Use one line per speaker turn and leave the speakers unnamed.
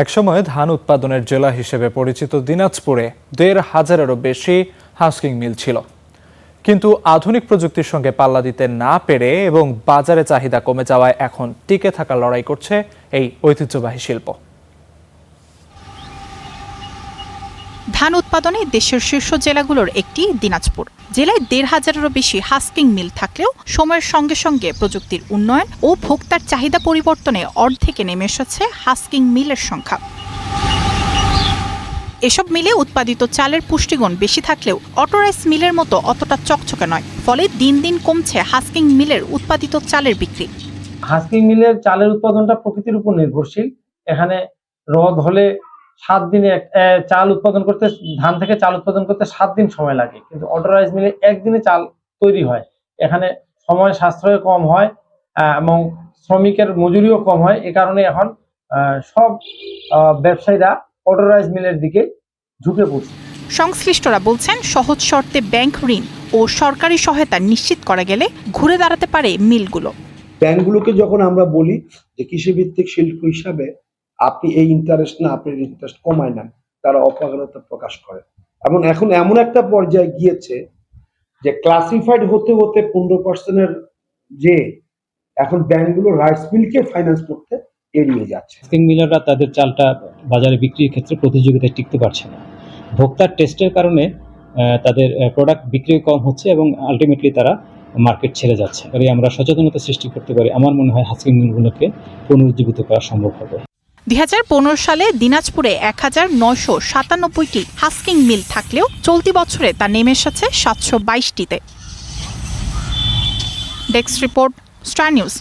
একসময় ধান উৎপাদনের জেলা হিসেবে পরিচিত দিনাজপুরে ১৫০০-এরও বেশি হাস্কিং মিল ছিল, কিন্তু আধুনিক প্রযুক্তির সঙ্গে পাল্লা দিতে না পেরে এবং বাজারে চাহিদা কমে যাওয়ায় এখন টিকে থাকার লড়াই করছে এই ঐতিহ্যবাহী শিল্প।
ধান উৎপাদনে দেশের শীর্ষ জেলাগুলোর একটি দিনাজপুর। জেলায় ১৫০০-এরও বেশি হাস্কিং মিল থাকলেও সময়ের সঙ্গে সঙ্গে প্রযুক্তির উন্নয়ন ও ভোক্তার চাহিদা পরিবর্তনে অর্ধেকে নেমে এসেছে হাস্কিং মিলের সংখ্যা। এসব মিলে উৎপাদিত চালের পুষ্টিগুণ বেশি থাকলেও অটোরাইস মিলের মতো অতটা চকচকে নয়, ফলে দিন দিন কমছে হাস্কিং মিলের উৎপাদিত চালের বিক্রি।
হাস্কিং মিলের চালের উৎপাদনটা প্রকৃতির উপর নির্ভরশীল। এখানে রোদ হলে 7 দিনে চাল উৎপাদন করতে, ধান থেকে চাল উৎপাদন করতে 7 দিন সময় লাগে, কিন্তু অটোরাইস মিলে একদিনে চাল তৈরি হয়। এখানে সময় সাশ্রয় কম হয় এবং শ্রমিকের মজুরিও কম হয়। এ কারণে এখন সব ব্যবসায়ীরা অটোরাইস মিলের দিকে ঝুঁকে পড়ছে।
সংশ্লিষ্টরা বলছেন, সহজ শর্তে ব্যাংক ঋণ ও সরকারি সহায়তা নিশ্চিত করা গেলে ঘুরে দাঁড়াতে পারে মিলগুলো।
ব্যাংকগুলোকে যখন আমরা বলি যে কৃষিভিত্তিক শিল্প হিসাবে আপনি এই ইন্টারেস্ট না, আপনি ইন্টারেস্ট কমায় নেন, তারা অপারগতা প্রকাশ করে। এবং এখন এমন একটা পর্যায়ে গিয়েছে যে ক্লাসিফাইড হতে হতে 15%-এর যে এখন ব্যাংকগুলো রাইস মিলকে ফাইন্যান্স করতে এড়িয়ে যাচ্ছে।
হাস্কিং মিলাররা তাদের চালটা বাজারে বিক্রির ক্ষেত্রে প্রতিযোগিতায় টিকতে পারছে না। ভোক্তার টেস্টের কারণে তাদের প্রোডাক্ট বিক্রি কম হচ্ছে এবং আলটিমেটলি তারা মার্কেট ছেড়ে যাচ্ছে। আমরা সচেতনতা সৃষ্টি করতে পারি, আমার মনে হয় হাস্কিং মিলগুলোকে পুনরুজ্জীবিত করা সম্ভব হবে।
২০১৫ সালে দিনাজপুরে ১৯৯৭টি হাস্কিং মিল থাকলেও চলতি বছরে তা নেমে এসেছে ৭২২টিতে। Desk report, star news.